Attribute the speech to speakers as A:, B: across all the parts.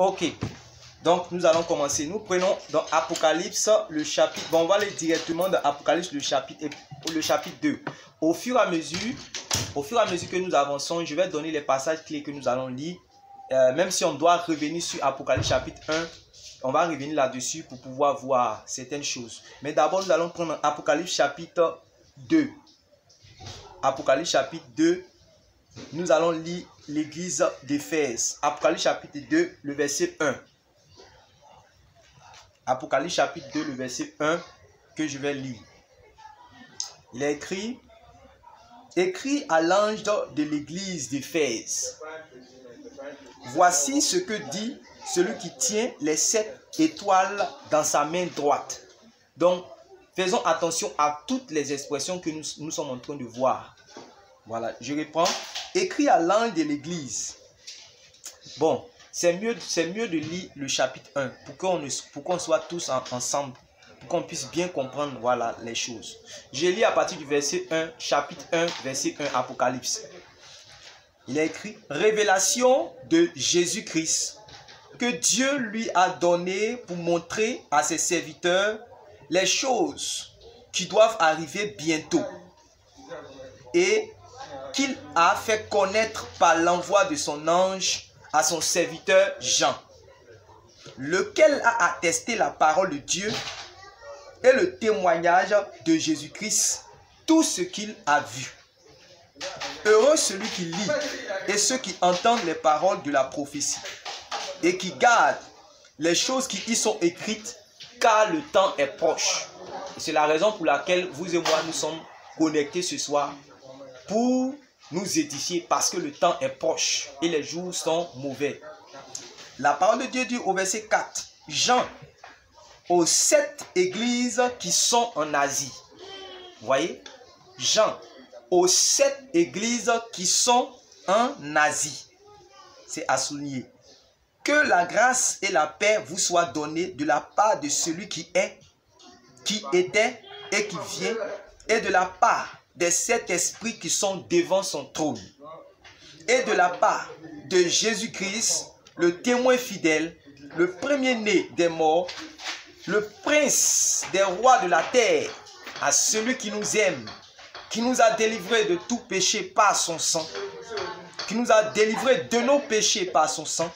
A: Ok. Donc, nous allons commencer. Nous prenons dans Apocalypse le chapitre. Bon, on va aller directement dans Apocalypse le chapitre 2. Au fur et à mesure que nous avançons, je vais donner les passages clés que nous allons lire. Même si on doit revenir sur Apocalypse chapitre 1, on va revenir là-dessus pour pouvoir voir certaines choses. Mais d'abord, nous allons prendre Apocalypse chapitre 2. Apocalypse chapitre 2, nous allons lire l'église d'Éphèse. Apocalypse chapitre 2, le verset 1. Apocalypse chapitre 2, le verset 1 que je vais lire. Il est écrit: écrit à l'ange de l'église d'Éphèse. Voici ce que dit celui qui tient les 7 étoiles dans sa main droite. Donc, faisons attention à toutes les expressions que nous sommes en train de voir. Voilà, je reprends. Écrit à l'ange de l'église. Bon, c'est mieux de lire le chapitre 1 pour qu'on soit tous ensemble, pour qu'on puisse bien comprendre, voilà, les choses. Je lis à partir du verset 1, chapitre 1, verset 1, Apocalypse. Il est écrit: révélation de Jésus-Christ, que Dieu lui a donné pour montrer à ses serviteurs les choses qui doivent arriver bientôt, et qu'il a fait connaître par l'envoi de son ange à son serviteur Jean, lequel a attesté la parole de Dieu et le témoignage de Jésus-Christ, tout ce qu'il a vu. Heureux celui qui lit et ceux qui entendent les paroles de la prophétie et qui gardent les choses qui y sont écrites, car le temps est proche. C'est la raison pour laquelle vous et moi nous sommes connectés ce soir, pour nous édifier, parce que le temps est proche et les jours sont mauvais. La parole de Dieu dit au verset 4: Jean, aux 7 églises qui sont en Asie. Vous voyez? Jean, aux 7 églises qui sont en Asie. C'est à souligner. Que la grâce et la paix vous soient données de la part de celui qui est, qui était et qui vient, et de la part des 7 esprits qui sont devant son trône, et de la part de Jésus-Christ, le témoin fidèle, le premier-né des morts, le prince des rois de la terre, à celui qui nous aime, qui nous a délivrés de tout péché par son sang, qui nous a délivrés de nos péchés par son sang,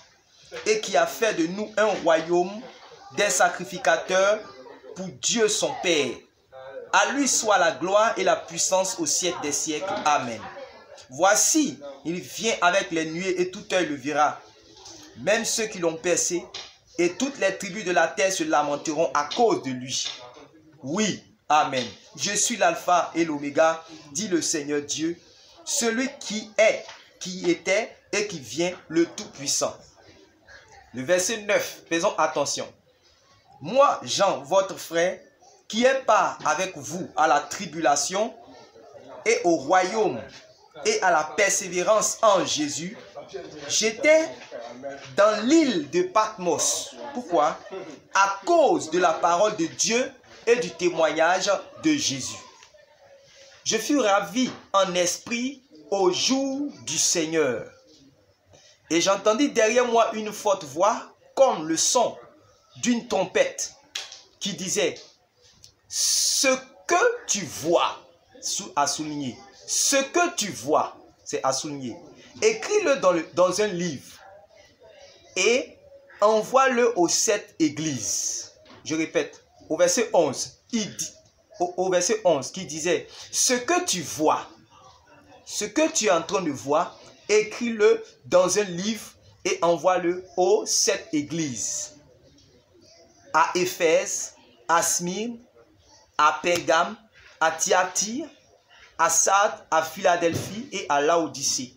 A: et qui a fait de nous un royaume, des sacrificateurs pour Dieu son Père. À lui soit la gloire et la puissance au siècle des siècles. Amen. Voici, il vient avec les nuées et tout œil le verra, même ceux qui l'ont percé, et toutes les tribus de la terre se lamenteront à cause de lui. Oui, amen. Je suis l'alpha et l'oméga, dit le Seigneur Dieu, celui qui est, qui était et qui vient, le Tout-Puissant. Le verset 9, faisons attention. Moi, Jean, votre frère, qui est part avec vous à la tribulation et au royaume et à la persévérance en Jésus, j'étais dans l'île de Patmos. Pourquoi? À cause de la parole de Dieu et du témoignage de Jésus. Je fus ravi en esprit au jour du Seigneur. Et j'entendis derrière moi une forte voix, comme le son d'une trompette, qui disait: ce que tu vois, à souligner, ce que tu vois, c'est à souligner, écris-le dans un livre et envoie-le aux 7 églises. Je répète, au verset 11, au verset 11, qui disait: ce que tu vois, ce que tu es en train de voir, écris-le dans un livre et envoie-le aux 7 églises. À Éphèse, à Smyrne, à Pergame, à Thyatire, à Sardes, à Philadelphie et à Laodicée.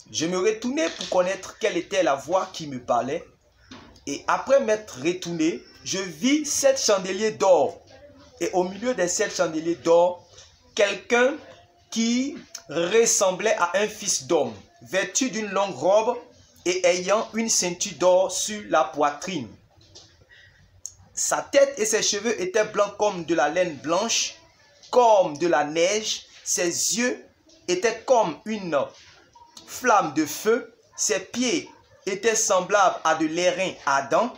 A: Je me retournai pour connaître quelle était la voix qui me parlait. Et après m'être retourné, je vis 7 chandeliers d'or. Et au milieu des 7 chandeliers d'or, quelqu'un qui ressemblait à un fils d'homme, vêtu d'une longue robe et ayant une ceinture d'or sur la poitrine. Sa tête et ses cheveux étaient blancs comme de la laine blanche, comme de la neige. Ses yeux étaient comme une flamme de feu. Ses pieds était semblable à de l'airain ardent,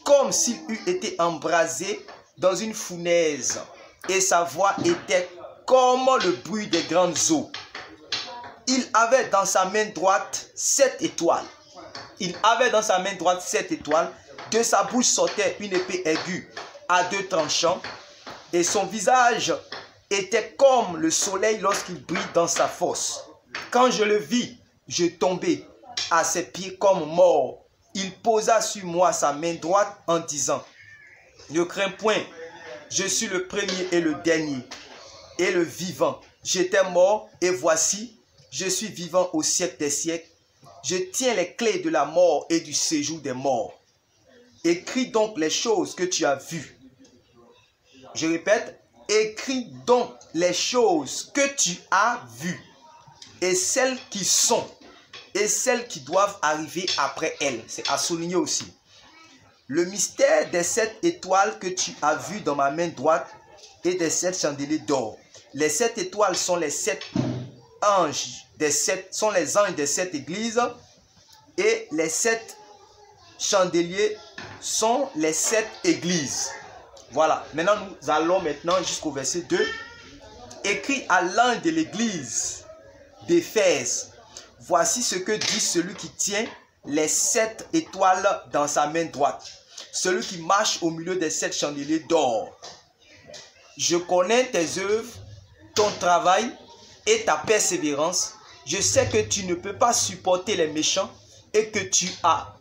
A: comme s'il eût été embrasé dans une fournaise, et sa voix était comme le bruit des grandes eaux. Il avait dans sa main droite 7 étoiles. Il avait dans sa main droite 7 étoiles. De sa bouche sortait une épée aiguë à 2 tranchants, et son visage était comme le soleil lorsqu'il brille dans sa force. Quand je le vis, je tombai à ses pieds comme mort. Il posa sur moi sa main droite en disant: ne crains point, je suis le premier et le dernier, et le vivant. J'étais mort, et voici, je suis vivant au siècle des siècles. Je tiens les clés de la mort et du séjour des morts. Écris donc les choses que tu as vues. Je répète, écris donc les choses que tu as vues, et celles qui sont, et celles qui doivent arriver après elles. C'est à souligner aussi. Le mystère des 7 étoiles que tu as vues dans ma main droite et des 7 chandeliers d'or. Les 7 étoiles sont les 7 anges des 7, sont les anges des 7 églises, et les 7 chandeliers sont les 7 églises. Voilà. Maintenant, nous allons jusqu'au verset 2. Écrit à l'ange de l'église d'Éphèse: voici ce que dit celui qui tient les 7 étoiles dans sa main droite, celui qui marche au milieu des 7 chandeliers d'or. Je connais tes œuvres, ton travail et ta persévérance. Je sais que tu ne peux pas supporter les méchants, et que tu as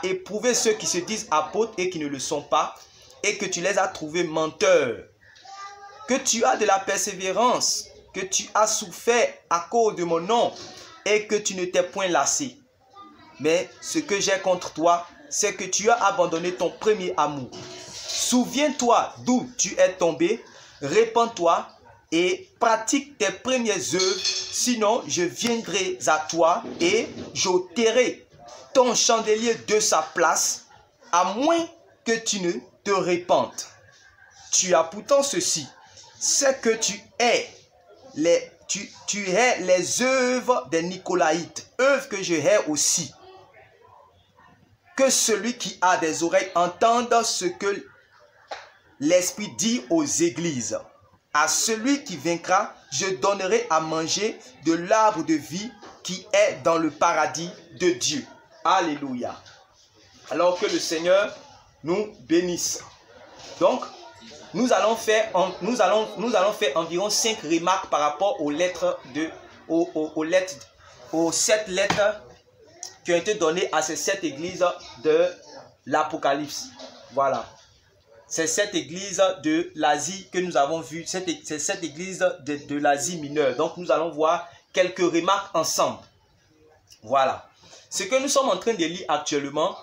A: éprouvé ceux qui se disent apôtres et qui ne le sont pas, et que tu les as trouvés menteurs. Que tu as de la persévérance, que tu as souffert à cause de mon nom, et que tu ne t'es point lassé. Mais ce que j'ai contre toi, c'est que tu as abandonné ton premier amour. Souviens-toi d'où tu es tombé, répands-toi et pratique tes premières œuvres, sinon je viendrai à toi et j'ôterai ton chandelier de sa place, à moins que tu ne te répandes. Tu as pourtant ceci, c'est que tu hais les œuvres des Nicolaïtes, œuvres que je hais aussi. Que celui qui a des oreilles entende ce que l'Esprit dit aux églises. À celui qui vaincra, je donnerai à manger de l'arbre de vie qui est dans le paradis de Dieu. Alléluia. Alors que le Seigneur nous bénisse. Donc, nous allons faire environ 5 remarques par rapport aux lettres aux 7 lettres qui ont été données à ces 7 églises de l'Apocalypse. Voilà. C'est cette église de l'Asie que nous avons vue, c'est cette église de l'Asie mineure. Donc nous allons voir quelques remarques ensemble. Voilà. Ce que nous sommes en train de lire actuellement,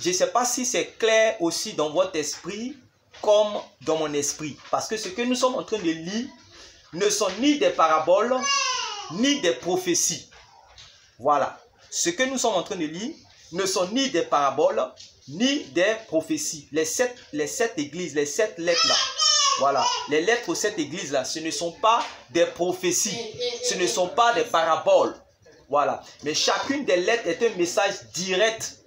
A: je ne sais pas si c'est clair aussi dans votre esprit comme dans mon esprit. Parce que ce que nous sommes en train de lire ne sont ni des paraboles, ni des prophéties. Voilà. Ce que nous sommes en train de lire ne sont ni des paraboles, ni des prophéties. Les sept églises, les 7 lettres là. Voilà. Les lettres aux 7 églises là, ce ne sont pas des prophéties. Ce ne sont pas des paraboles. Voilà. Mais chacune des lettres est un message direct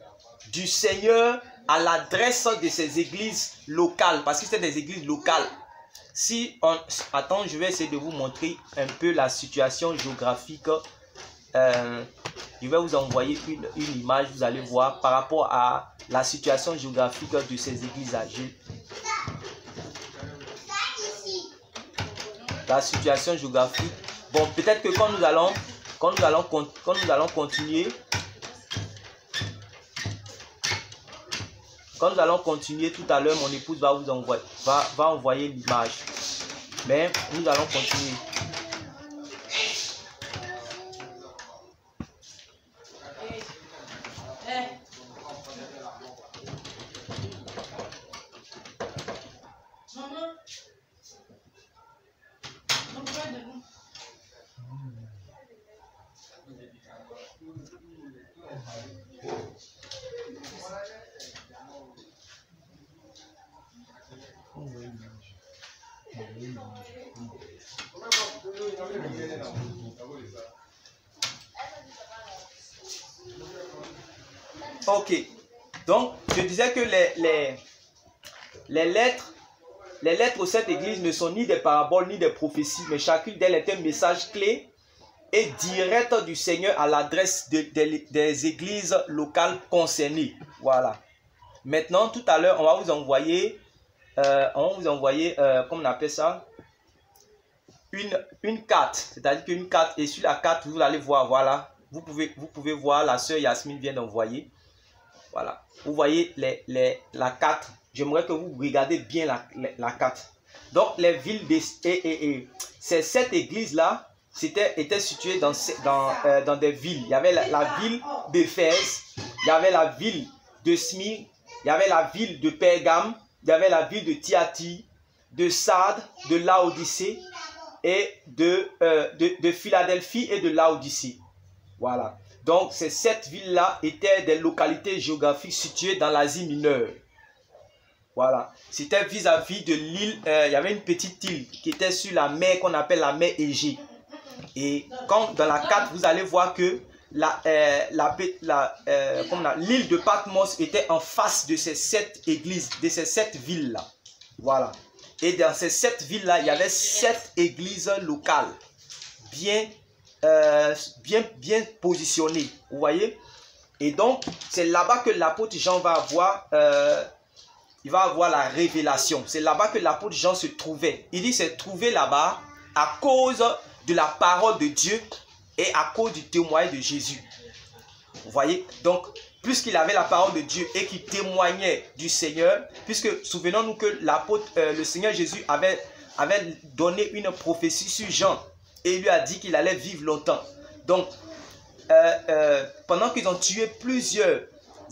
A: du Seigneur à l'adresse de ces églises locales. Parce que c'est des églises locales. Attends, je vais essayer de vous montrer un peu la situation géographique. Je vais vous envoyer une image, vous allez voir par rapport à la situation géographique de ces églises âgées. La situation géographique. Bon, peut-être que quand nous allons continuer tout à l'heure, mon épouse va vous envoyer l'image. Mais nous allons continuer. Ok. Donc, je disais que les lettres aux sept églises ne sont ni des paraboles ni des prophéties, mais chacune d'elles est un message clé et direct du Seigneur à l'adresse des églises locales concernées. Voilà. Maintenant, tout à l'heure, on va vous envoyer, comment on appelle ça, une carte. C'est-à-dire qu'une carte, et sur la carte, vous allez voir, voilà, vous pouvez voir, la sœur Yasmine vient d'envoyer. Voilà. Vous voyez la carte. J'aimerais que vous regardez bien la carte. Donc, les villes ces 7 églises-là étaient situées dans des villes. Il y avait la ville d'Éphèse, il y avait la ville de Smyrne, il y avait la ville de Pergame, il y avait la ville de Thyatire, de Sardes, de Laodicée et de Philadelphie et de Laodicée. Voilà. Donc, ces 7 villes-là étaient des localités géographiques situées dans l'Asie mineure. Voilà. C'était vis-à-vis de l'île, il y avait une petite île qui était sur la mer qu'on appelle la mer Égée. Et quand dans la carte, vous allez voir que l'île de Patmos était en face de ces 7 églises, de ces 7 villes-là. Voilà. Et dans ces 7 villes-là, il y avait 7 églises locales, bien positionnées. Vous voyez? Et donc, c'est là-bas que l'apôtre Jean va avoir, il va avoir la révélation. C'est là-bas que l'apôtre Jean se trouvait. Il dit c'est trouvé là-bas à cause de la parole de Dieu et à cause du témoignage de Jésus. Vous voyez? Donc, puisqu'il avait la parole de Dieu et qu'il témoignait du Seigneur, puisque souvenons-nous que le Seigneur Jésus avait donné une prophétie sur Jean et il lui a dit qu'il allait vivre longtemps. Donc, pendant qu'ils ont tué plusieurs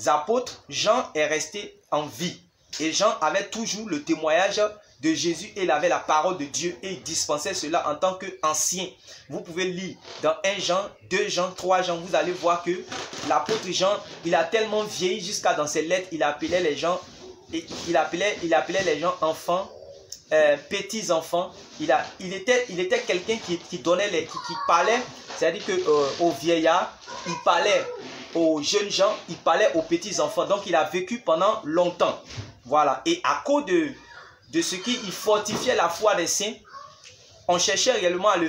A: apôtres, Jean est resté en vie. Et Jean avait toujours le témoignage de Jésus et il avait la parole de Dieu et il dispensait cela en tant qu'ancien. Vous pouvez lire dans 1 Jean, 2 Jean, 3 Jean, vous allez voir que l'apôtre Jean, il a tellement vieilli jusqu'à dans ses lettres, il appelait les gens, il appelait les gens enfants, petits enfants. Il était quelqu'un qui donnait qui parlait, c'est-à-dire que aux vieillards, il parlait aux jeunes gens, il parlait aux petits enfants. Donc il a vécu pendant longtemps. Voilà. Et à cause de ce qui fortifiait la foi des saints, on cherchait réellement à le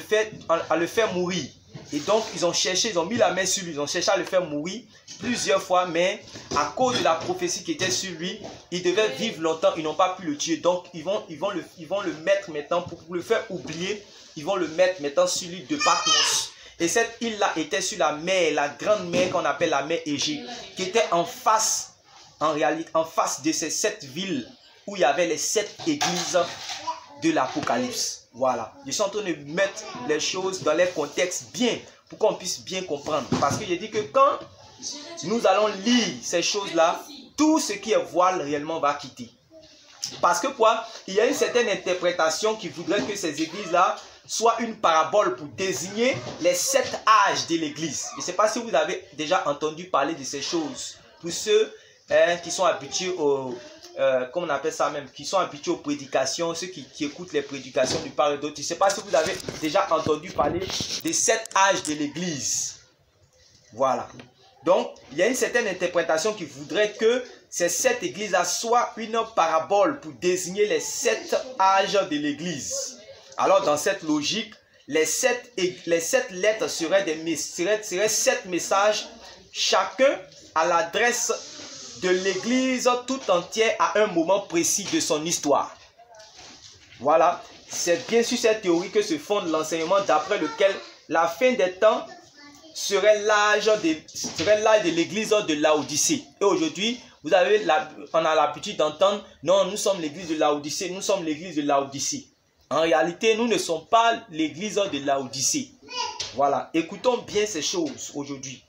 A: faire mourir. Et donc, ils ont mis la main sur lui, ils ont cherché à le faire mourir plusieurs fois, mais à cause de la prophétie qui était sur lui, il devait vivre longtemps, ils n'ont pas pu le tuer. Donc, ils vont le mettre maintenant, pour le faire oublier, ils vont le mettre maintenant sur l'île de Patmos. Et cette île-là était sur la mer, la grande mer qu'on appelle la mer Égée, qui était en face, en réalité, en face de ces 7 villes où il y avait les 7 églises de l'Apocalypse. Voilà. Je suis en train de mettre les choses dans les contextes bien, pour qu'on puisse bien comprendre. Parce que je dis que quand nous allons lire ces choses-là, tout ce qui est voile réellement va quitter. Parce que quoi? Il y a une certaine interprétation qui voudrait que ces églises-là soient une parabole pour désigner les 7 âges de l'église. Je ne sais pas si vous avez déjà entendu parler de ces choses. Pour ceux qui sont habitués comment on appelle ça même, qui sont habitués aux prédications, ceux qui écoutent les prédications du part et d'autre. Je ne sais pas si vous avez déjà entendu parler des 7 âges de l'église. Voilà. Donc, il y a une certaine interprétation qui voudrait que ces 7 églises-là soient une parabole pour désigner les 7 âges de l'église. Alors, dans cette logique, les 7 lettres seraient 7 messages, chacun à l'adresse de l'église tout entière à un moment précis de son histoire. Voilà. C'est bien sur cette théorie que se fonde l'enseignement d'après lequel la fin des temps serait l'âge de l'église de Laodicée. Et aujourd'hui, on a l'habitude d'entendre, non, nous sommes l'église de Laodicée, nous sommes l'église de Laodicée. En réalité, nous ne sommes pas l'église de Laodicée. Voilà. Écoutons bien ces choses aujourd'hui.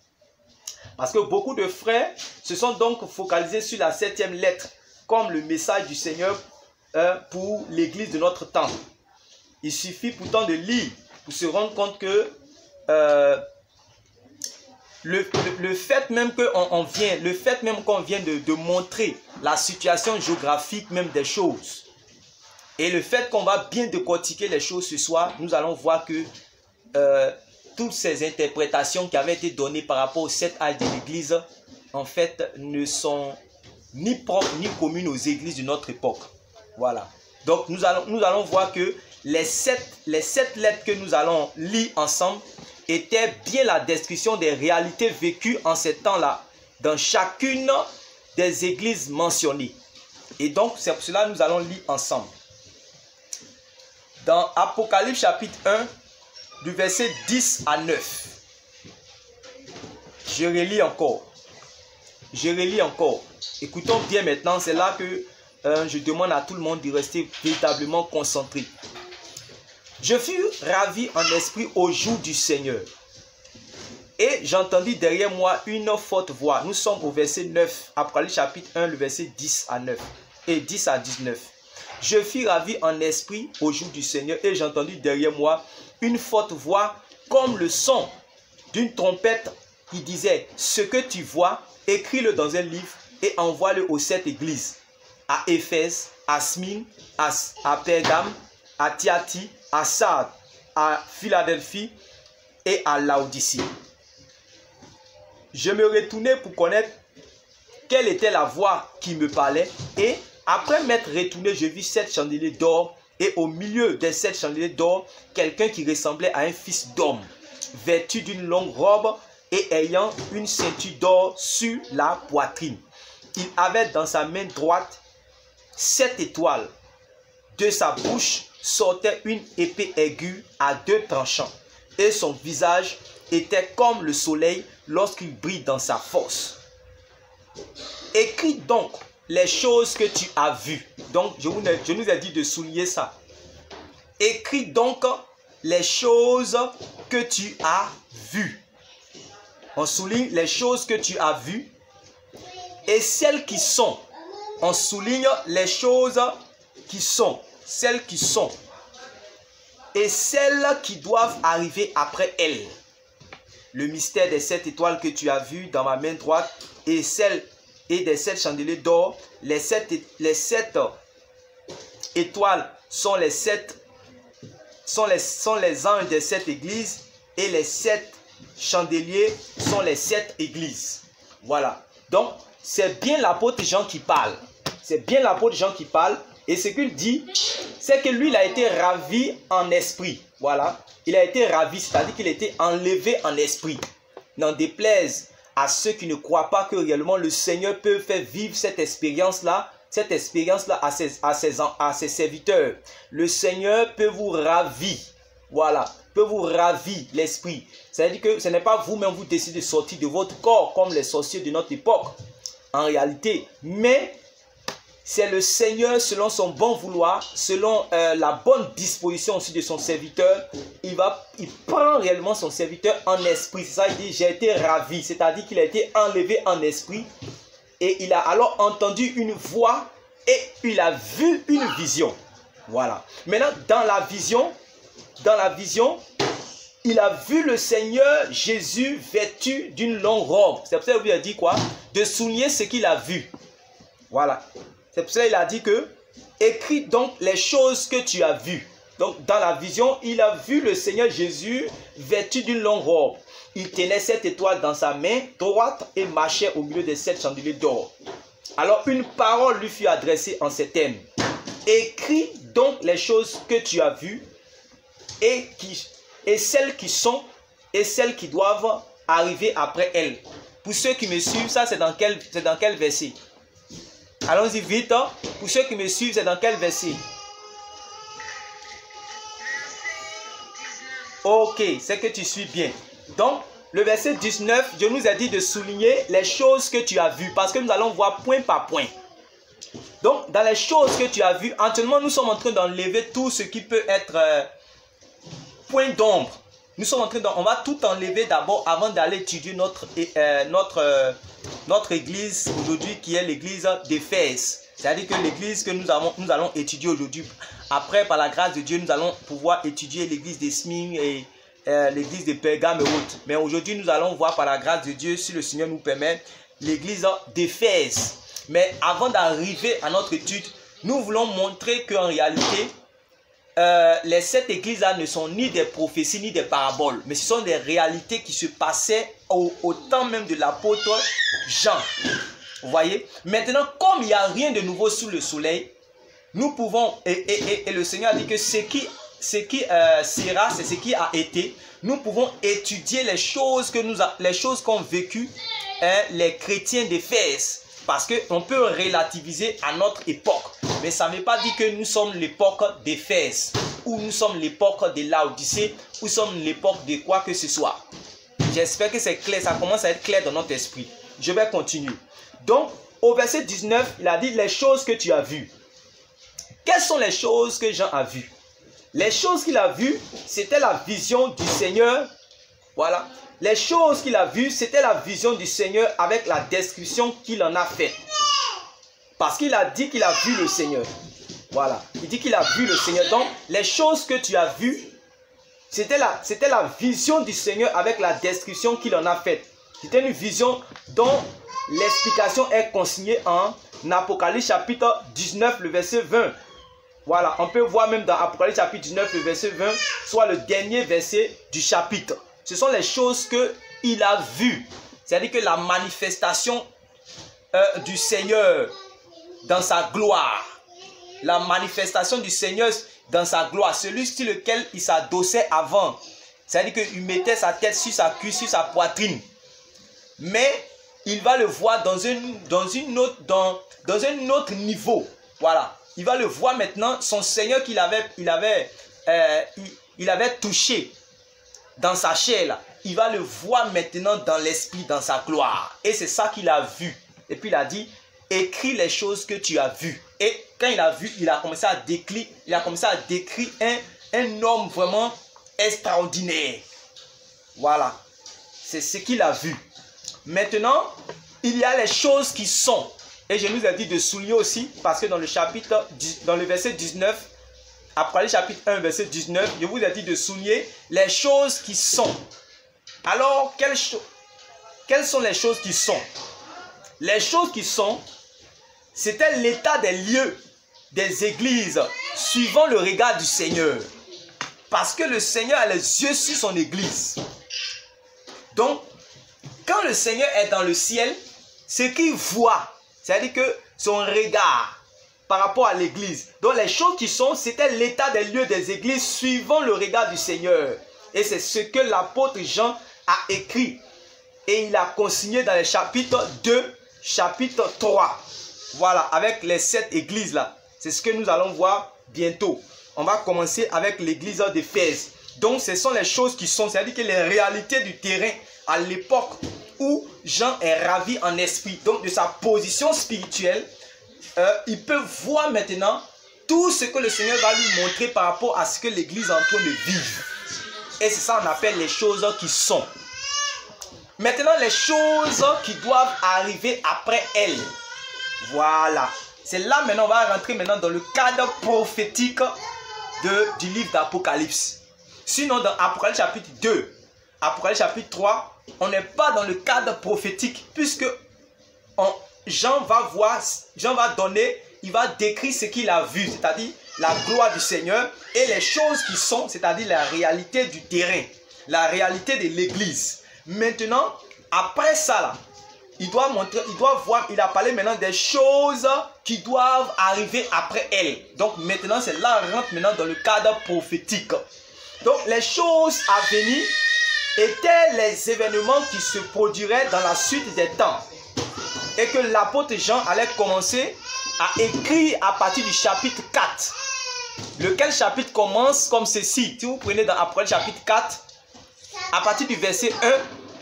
A: Parce que beaucoup de frères se sont donc focalisés sur la 7e lettre comme le message du Seigneur pour l'église de notre temps. Il suffit pourtant de lire pour se rendre compte que le fait même qu'on vient de montrer la situation géographique même des choses et le fait qu'on va bien décortiquer les choses ce soir, nous allons voir que toutes ces interprétations qui avaient été données par rapport aux 7 âges de l'église en fait, ne sont ni propres ni communes aux églises de notre époque. Voilà. Donc, nous allons voir que les sept lettres que nous allons lire ensemble étaient bien la description des réalités vécues en ces temps-là dans chacune des églises mentionnées. Et donc, c'est pour cela que nous allons lire ensemble. Dans Apocalypse chapitre 1, du verset 10 à 9. Je relis encore. Écoutons bien maintenant, c'est là que je demande à tout le monde de rester véritablement concentré. Je fus ravi en esprit au jour du Seigneur. Et j'entendis derrière moi une forte voix. Nous sommes au verset 9, Apocalypse chapitre 1, le verset 10 à 9 et 10 à 19. Je fus ravi en esprit au jour du Seigneur et j'entendis derrière moi une forte voix comme le son d'une trompette qui disait: ce que tu vois, écris-le dans un livre et envoie-le aux 7 églises, à Éphèse, à Smyrne, à Pergame, à Thyatire, à Sardes, à Philadelphie et à Laodicée. Je me retournai pour connaître quelle était la voix qui me parlait, et après m'être retourné, je vis 7 chandeliers d'or, et au milieu des 7 chandeliers d'or, quelqu'un qui ressemblait à un fils d'homme, vêtu d'une longue robe et ayant une ceinture d'or sur la poitrine. Il avait dans sa main droite 7 étoiles. De sa bouche sortait une épée aiguë à 2 tranchants, et son visage était comme le soleil lorsqu'il brille dans sa force. Écris donc les choses que tu as vues. Donc, je nous ai dit de souligner ça. Écris donc les choses que tu as vues. On souligne les choses que tu as vues et celles qui sont. On souligne les choses qui sont. Celles qui sont. Et celles qui doivent arriver après elles. Le mystère des 7 étoiles que tu as vues dans ma main droite et des 7 chandeliers d'or. Les 7 étoiles sont les anges des 7 églises, et les 7 chandeliers sont les 7 églises. Voilà. Donc, c'est bien l'apôtre Jean qui parle. C'est bien l'apôtre Jean qui parle. Et ce qu'il dit, c'est que lui, il a été ravi en esprit. Voilà. Il a été ravi, c'est-à-dire qu'il a été enlevé en esprit. N'en déplaise à ceux qui ne croient pas que réellement le Seigneur peut faire vivre cette expérience-là à ses serviteurs. Le Seigneur peut vous ravir. Voilà. Peut vous ravir l'esprit. C'est-à-dire que ce n'est pas vous-même vous décidez de sortir de votre corps comme les sorciers de notre époque. En réalité. Mais c'est le Seigneur, selon son bon vouloir, selon la bonne disposition aussi de son serviteur, il prend réellement son serviteur en esprit. C'est ça, il dit, j'ai été ravi. C'est-à-dire qu'il a été enlevé en esprit. Et il a alors entendu une voix et il a vu une vision. Voilà. Maintenant, dans la vision, il a vu le Seigneur Jésus vêtu d'une longue robe. C'est pour ça qu'il a dit quoi? De souligner ce qu'il a vu. Voilà. C'est pour ça qu'il a dit que écris donc les choses que tu as vues. Donc dans la vision, il a vu le Seigneur Jésus vêtu d'une longue robe. Il tenait 7 étoiles dans sa main droite et marchait au milieu des 7 chandeliers d'or. Alors une parole lui fut adressée en ces termes. Écris donc les choses que tu as vues et celles qui sont et celles qui doivent arriver après elles. Pour ceux qui me suivent, ça c'est dans quel verset? Allons-y vite. Pour ceux qui me suivent, c'est dans quel verset? Ok, c'est que tu suis bien. Donc, le verset 19, je nous ai dit de souligner les choses que tu as vues. Parce que nous allons voir point par point. Donc, dans les choses que tu as vues, actuellement, nous sommes en train d'enlever tout ce qui peut être point d'ombre. Nous sommes en train on va tout enlever d'abord avant d'aller étudier notre église aujourd'hui, qui est l'église d'Éphèse. C'est-à-dire que l'église que nous allons étudier aujourd'hui. Après, par la grâce de Dieu, nous allons pouvoir étudier l'église de Smyrne et l'église de Pergame et autres. Mais aujourd'hui, nous allons voir par la grâce de Dieu, si le Seigneur nous permet, l'église d'Éphèse. Mais avant d'arriver à notre étude, nous voulons montrer qu'en réalité, les 7 églises-là ne sont ni des prophéties ni des paraboles, mais ce sont des réalités qui se passaient au temps même de l'apôtre Jean. Vous voyez? Maintenant, comme il n'y a rien de nouveau sous le soleil, nous pouvons, et le Seigneur a dit que ce qui sera, c'est ce qui a été. Nous pouvons étudier les choses qu'ont vécu les chrétiens d'Éphèse. Parce qu'on peut relativiser à notre époque. Mais ça ne veut pas dire que nous sommes l'époque d'Éphèse, ou nous sommes l'époque de Laodicée, ou nous sommes l'époque de quoi que ce soit. J'espère que c'est clair, ça commence à être clair dans notre esprit. Je vais continuer. Donc, au verset 19, il a dit les choses que tu as vues. Quelles sont les choses que Jean a vues? Les choses qu'il a vues, c'était la vision du Seigneur. Voilà. Les choses qu'il a vues, c'était la vision du Seigneur avec la description qu'il en a faite. Parce qu'il a dit qu'il a vu le Seigneur. Voilà. Il dit qu'il a vu le Seigneur. Donc, les choses que tu as vues, c'était la vision du Seigneur avec la description qu'il en a faite. C'était une vision dont l'explication est consignée en Apocalypse chapitre 19, le verset 20. Voilà, on peut voir même dans Apocalypse chapitre 19, le verset 20, soit le dernier verset du chapitre. Ce sont les choses qu'il a vues. C'est-à-dire que la manifestation du Seigneur dans sa gloire. La manifestation du Seigneur dans sa gloire. Celui sur lequel il s'adossait avant. C'est-à-dire qu'il mettait sa tête sur sa cuisse, sur sa poitrine. Mais il va le voir dans un autre niveau. Voilà. Il va le voir maintenant, son Seigneur qu'il avait touché dans sa chair. Là. Il va le voir maintenant dans l'esprit, dans sa gloire. Et c'est ça qu'il a vu. Et puis il a dit, écris les choses que tu as vues. Et quand il a vu, il a commencé à décrire, un homme vraiment extraordinaire. Voilà. C'est ce qu'il a vu. Maintenant, il y a les choses qui sont. Et je nous ai dit de souligner aussi, parce que dans le verset 19, Apocalypse chapitre 1, verset 19, je vous ai dit de souligner les choses qui sont. Alors, quelles sont les choses qui sont? Les choses qui sont, c'était l'état des lieux des églises, suivant le regard du Seigneur. Parce que le Seigneur a les yeux sur son église. Donc, quand le Seigneur est dans le ciel, ce qu'il voit, c'est-à-dire que son regard par rapport à l'église. Donc les choses qui sont, c'était l'état des lieux des églises suivant le regard du Seigneur. Et c'est ce que l'apôtre Jean a écrit. Et il a consigné dans les chapitres 2, chapitre 3. Voilà, avec les 7 églises là. C'est ce que nous allons voir bientôt. On va commencer avec l'église d'Éphèse. Donc ce sont les choses qui sont, c'est-à-dire que les réalités du terrain à l'époque où Jean est ravi en esprit, donc de sa position spirituelle, il peut voir maintenant tout ce que le Seigneur va lui montrer par rapport à ce que l'église est en train de vivre. Et c'est ça qu'on appelle les choses qui sont. Maintenant, les choses qui doivent arriver après elle. Voilà. C'est là maintenant, on va rentrer maintenant dans le cadre prophétique du livre d'Apocalypse. Sinon, dans Apocalypse chapitre 2, Apocalypse chapitre 3, on n'est pas dans le cadre prophétique, puisque Jean va donner, il va décrire ce qu'il a vu, c'est-à-dire la gloire du Seigneur et les choses qui sont, c'est-à-dire la réalité du terrain, la réalité de l'église. Maintenant, après ça, là, il a parlé maintenant des choses qui doivent arriver après elle. Donc maintenant, c'est là, on rentre maintenant dans le cadre prophétique. Donc les choses à venir étaient les événements qui se produiraient dans la suite des temps. Et que l'apôtre Jean allait commencer à écrire à partir du chapitre 4. Lequel chapitre commence comme ceci. Si vous prenez dans Apocalypse chapitre 4, à partir du verset 1,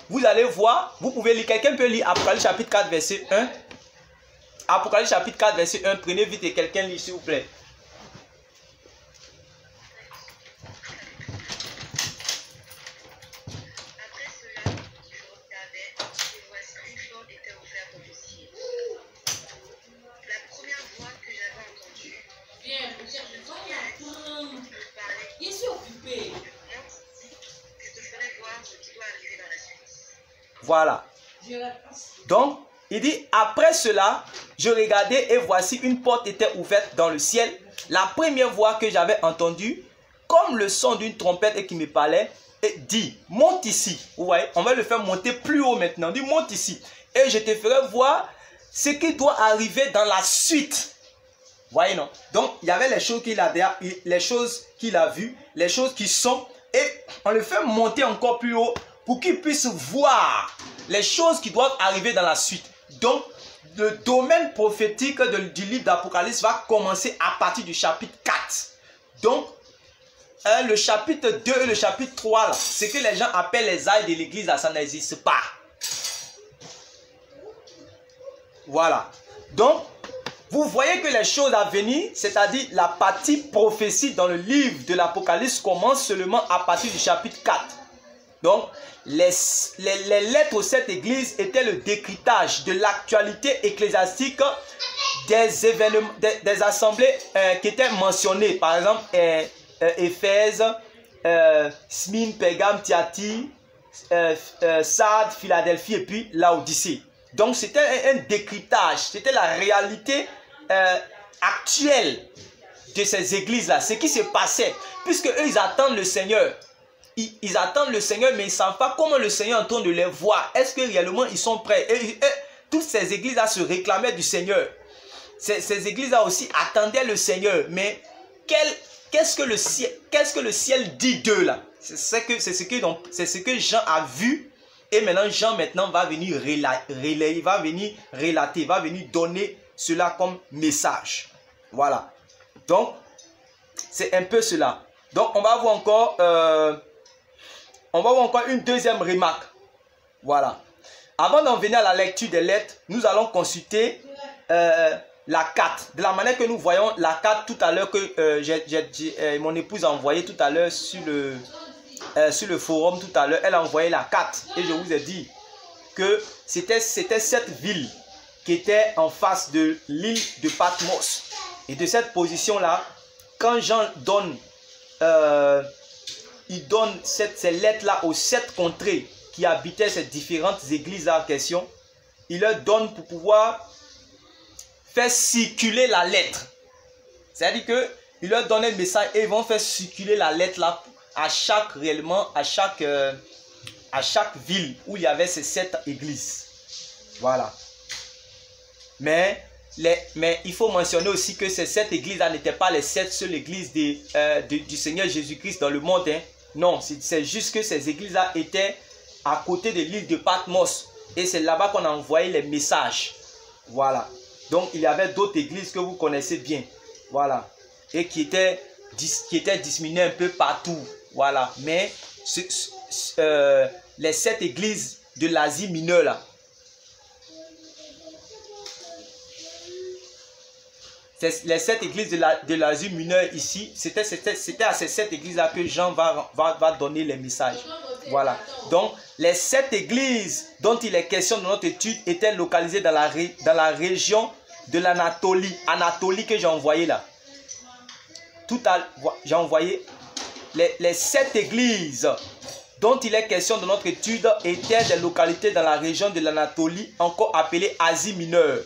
A: vous allez voir, vous pouvez lire, quelqu'un peut lire Apocalypse chapitre 4, verset 1. Apocalypse chapitre 4, verset 1, prenez vite et quelqu'un lit s'il vous plaît. Voilà. Donc, il dit, après cela, je regardais et voici une porte était ouverte dans le ciel. La première voix que j'avais entendue, comme le son d'une trompette et qui me parlait, dit, monte ici. Vous voyez, on va le faire monter plus haut maintenant. Dit, monte ici. Et je te ferai voir ce qui doit arriver dans la suite. Vous voyez, non? Donc, il y avait les choses qu'il a vues, les choses qui sont, et on le fait monter encore plus haut pour qu'il puisse voir les choses qui doivent arriver dans la suite. Donc, le domaine prophétique du livre d'Apocalypse va commencer à partir du chapitre 4. Donc, le chapitre 2 et le chapitre 3, c'est que les gens appellent les ailes de l'église, ça n'existe pas. Voilà. Donc, vous voyez que les choses à venir, c'est-à-dire la partie prophétie dans le livre de l'Apocalypse commence seulement à partir du chapitre 4. Donc, les lettres aux 7 églises étaient le décryptage de l'actualité ecclésiastique des événements, des assemblées qui étaient mentionnées. Par exemple, Éphèse, Smyrne, Pergame, Thyatire, Sardes, Philadelphie et puis Laodicée. Donc, c'était un décryptage, c'était la réalité actuelle de ces églises-là, ce qui se passait, puisque eux, ils attendent le Seigneur. Ils attendent le Seigneur, mais ils ne savent pas comment le Seigneur est en train de les voir. Est-ce que réellement ils sont prêts? Et toutes ces églises-là se réclamaient du Seigneur. Ces églises-là aussi attendaient le Seigneur. Mais qu'est-ce que le ciel dit d'eux là? C'est ce que Jean a vu. Et maintenant, Jean va venir relayer, va venir relater, va venir donner cela comme message. Voilà. Donc, c'est un peu cela. Donc, on va voir encore... une deuxième remarque. Voilà. Avant d'en venir à la lecture des lettres, nous allons consulter la carte. De la manière que nous voyons la carte tout à l'heure que mon épouse a envoyé tout à l'heure sur le forum tout à l'heure. Elle a envoyé la carte. Et je vous ai dit que c'était cette ville qui était en face de l'île de Patmos. Et de cette position-là, quand Jean donne... il donne ces lettres-là aux 7 contrées qui habitaient ces différentes églises en question. Il leur donne pour pouvoir faire circuler la lettre. C'est-à-dire qu'il leur donne un message et ils vont faire circuler la lettre-là à chaque ville où il y avait ces 7 églises. Voilà. Mais il faut mentionner aussi que ces 7 églises-là n'étaient pas les 7 seules églises du Seigneur Jésus-Christ dans le monde. Hein. Non, c'est juste que ces églises-là étaient à côté de l'île de Patmos. Et c'est là-bas qu'on a envoyé les messages. Voilà. Donc, il y avait d'autres églises que vous connaissez bien. Voilà. Et qui étaient disséminées un peu partout. Voilà. Mais les 7 églises de l'Asie mineure, là, les 7 églises de l'Asie mineure ici, c'était à ces 7 églises-là que Jean va donner les messages. Voilà. Donc, les 7 églises dont il est question dans notre étude étaient localisées dans la région de l'Anatolie. Anatolie que j'ai envoyé là. J'ai envoyé les 7 églises dont il est question dans notre étude étaient des localités dans la région de l'Anatolie, encore appelée Asie mineure.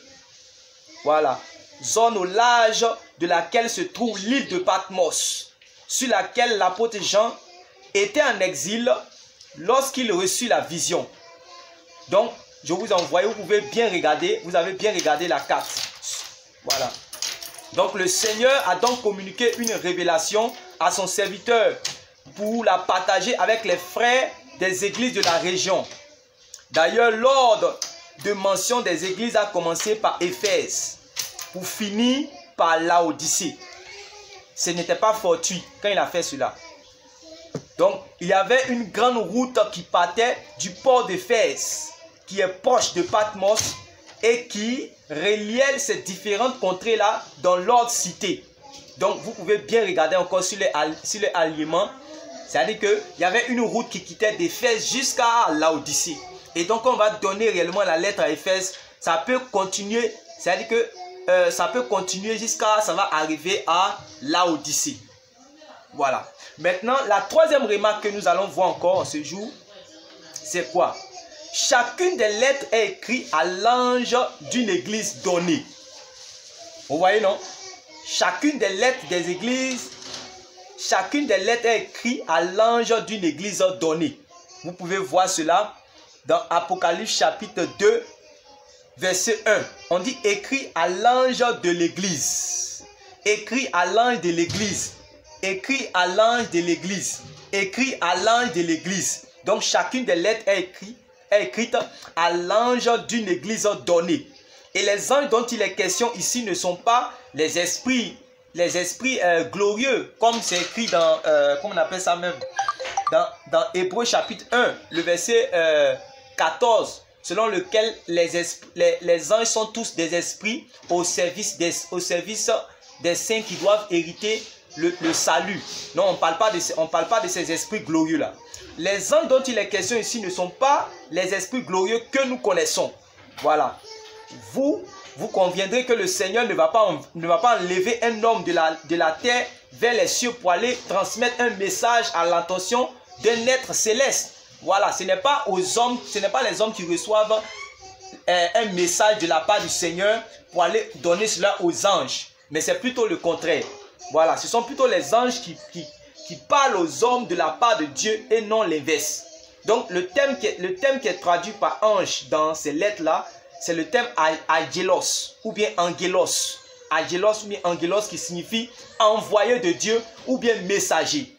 A: Voilà. Zone au large de laquelle se trouve l'île de Patmos, sur laquelle l'apôtre Jean était en exil lorsqu'il reçut la vision. Donc, je vous envoie, vous pouvez bien regarder, vous avez bien regardé la carte. Voilà. Donc, le Seigneur a donc communiqué une révélation à son serviteur pour la partager avec les frères des églises de la région. D'ailleurs, l'ordre de mention des églises a commencé par Éphèse, pour finir par Laodicée. Ce n'était pas fortuit quand il a fait cela. Donc, il y avait une grande route qui partait du port d'Éphèse, qui est proche de Patmos, et qui reliait ces différentes contrées-là dans l'ordre cité. Donc, vous pouvez bien regarder encore sur les aliments. C'est-à-dire qu'il y avait une route qui quittait d'Éphèse jusqu'à Laodicée. Et donc, on va donner réellement la lettre à Éphèse. Ça peut continuer, c'est-à-dire que ça peut continuer jusqu'à, ça va arriver à Laodicée. Voilà. Maintenant, la troisième remarque que nous allons voir encore ce jour, c'est quoi? Chacune des lettres est écrite à l'ange d'une église donnée. Vous voyez, non? Chacune des lettres des églises chacune des lettres est écrite à l'ange d'une église donnée. Vous pouvez voir cela dans Apocalypse chapitre 2, verset 1. On dit écrit à l'ange de l'église. Écrit à l'ange de l'église. Écrit à l'ange de l'église. Écrit à l'ange de l'église. Donc chacune des lettres est écrite à l'ange d'une église donnée. Et les anges dont il est question ici ne sont pas les esprits glorieux, comme c'est écrit dans, comment on appelle ça même, dans Hébreux chapitre 1, le verset 14, selon lequel les anges sont tous des esprits au service des saints qui doivent hériter le salut. Non, on ne parle pas de ces esprits glorieux-là. Les anges dont il est question ici ne sont pas les esprits glorieux que nous connaissons. Voilà. Vous conviendrez que le Seigneur ne va pas enlever un homme de la terre vers les cieux pour aller transmettre un message à l'intention d'un être céleste. Voilà, ce n'est pas les hommes qui reçoivent un message de la part du Seigneur pour aller donner cela aux anges. Mais c'est plutôt le contraire. Voilà, ce sont plutôt les anges qui parlent aux hommes de la part de Dieu et non l'inverse. Donc le thème qui est traduit par ange dans ces lettres-là, c'est le thème angelos ou bien angelos. Angelos ou bien angelos qui signifie envoyé de Dieu ou bien messager.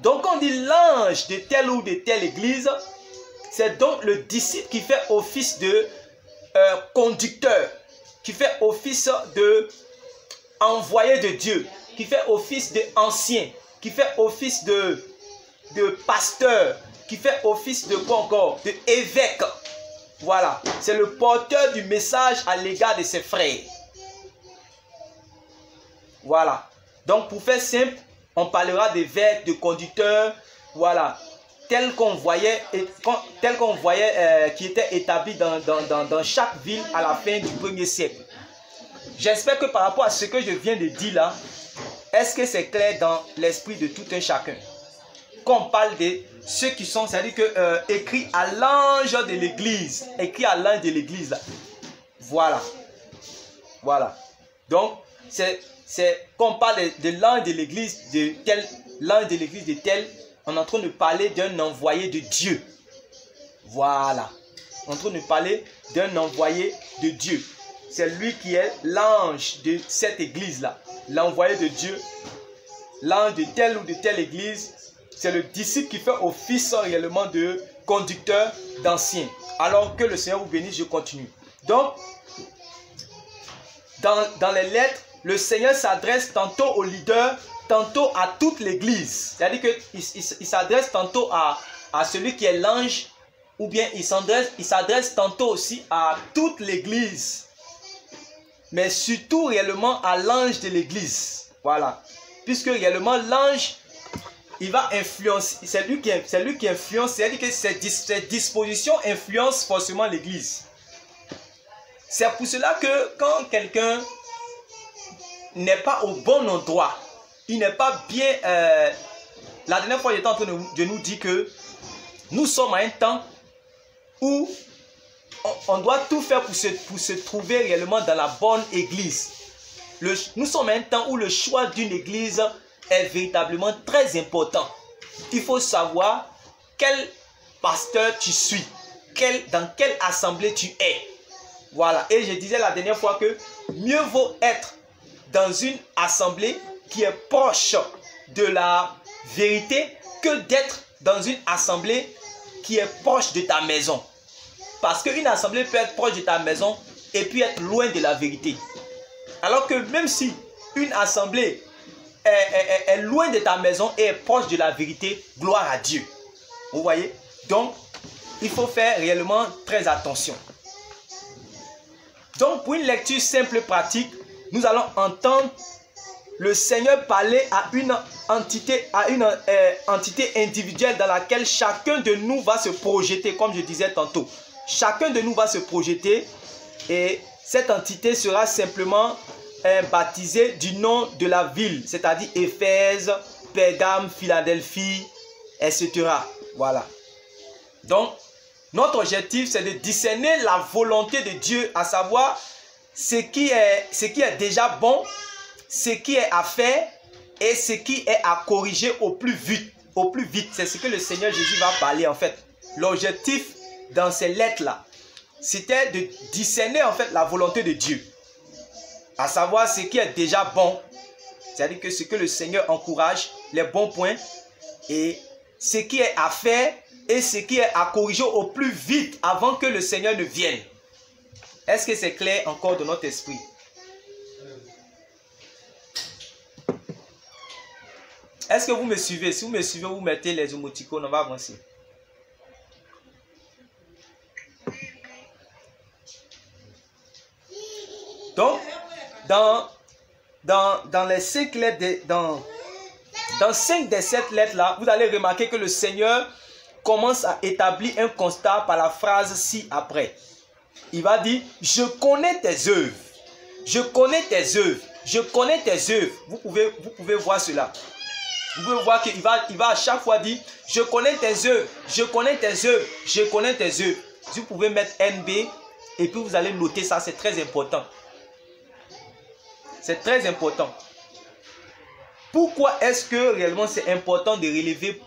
A: Donc on dit l'ange de telle ou de telle église, c'est donc le disciple qui fait office de conducteur, qui fait office de envoyé de Dieu, qui fait office de ancien, qui fait office de pasteur, qui fait office de quoi encore? De évêque. Voilà, c'est le porteur du message à l'égard de ses frères. Voilà. Donc pour faire simple, on parlera d'évêque, de conducteur, voilà, tel qu'on voyait qui était établi dans chaque ville à la fin du 1er siècle. J'espère que par rapport à ce que je viens de dire là, est-ce que c'est clair dans l'esprit de tout un chacun? Qu'on parle de ceux qui sont, c'est-à-dire que écrit à l'ange de l'église, écrit à l'ange de l'église là. Voilà. Voilà. Donc, c'est qu'on parle de l'ange de l'église de tel, l'ange de l'église de tel, on est en train de parler d'un envoyé de Dieu. Voilà. On est en train de parler d'un envoyé de Dieu. C'est lui qui est l'ange de cette église-là. L'envoyé de Dieu. L'ange de telle ou de telle église. C'est le disciple qui fait office réellement de conducteur d'ancien. Alors que le Seigneur vous bénisse, je continue. Donc, dans les lettres, le Seigneur s'adresse tantôt au leader, tantôt à toute l'église. C'est-à-dire qu'il s'adresse tantôt à celui qui est l'ange, ou bien il s'adresse tantôt aussi à toute l'église. Mais surtout réellement à l'ange de l'église. Voilà. Puisque réellement l'ange, il va influencer, c'est lui qui influence, c'est-à-dire que ses dispositions influencent forcément l'église. C'est pour cela que quand quelqu'un n'est pas au bon endroit, il n'est pas bien... la dernière fois, j'étais en train de nous dire que nous sommes à un temps où on doit tout faire pour se trouver réellement dans la bonne église. Nous sommes à un temps où le choix d'une église est véritablement très important. Il faut savoir quel pasteur tu suis, dans quelle assemblée tu es. Voilà. Et je disais la dernière fois que mieux vaut être dans une assemblée qui est proche de la vérité que d'être dans une assemblée qui est proche de ta maison. Parce qu'une assemblée peut être proche de ta maison et puis être loin de la vérité. Alors que même si une assemblée est loin de ta maison et est proche de la vérité, gloire à Dieu. Vous voyez? Donc, il faut faire réellement très attention. Donc, pour une lecture simple et pratique, nous allons entendre le Seigneur parler à une entité individuelle dans laquelle chacun de nous va se projeter, comme je disais tantôt. Chacun de nous va se projeter et cette entité sera simplement baptisée du nom de la ville, c'est-à-dire Éphèse, Pergame, Philadelphie, etc. Voilà. Donc, notre objectif, c'est de discerner la volonté de Dieu, à savoir ce qui est déjà bon, ce qui est à faire et ce qui est à corriger au plus vite. Au plus vite, c'est ce que le Seigneur Jésus va parler en fait. L'objectif dans ces lettres-là, c'était de discerner en fait la volonté de Dieu. À savoir ce qui est déjà bon, c'est-à-dire que ce que le Seigneur encourage, les bons points, et ce qui est à faire et ce qui est à corriger au plus vite avant que le Seigneur ne vienne. Est-ce que c'est clair encore dans notre esprit? Est-ce que vous me suivez? Si vous me suivez, vous mettez les émoticônes, on va avancer. Donc, dans les 5 lettres, dans 5 des 7 lettres là, vous allez remarquer que le Seigneur commence à établir un constat par la phrase ci-après. Il va dire, je connais tes œuvres. Je connais tes œuvres. Je connais tes œuvres. Vous pouvez voir cela. Vous pouvez voir qu'il va à chaque fois dire, je connais tes œuvres. Je connais tes œuvres. Je connais tes œuvres. Vous pouvez mettre NB et puis vous allez noter ça. C'est très important. C'est très important. Pourquoi est-ce que réellement c'est important de relever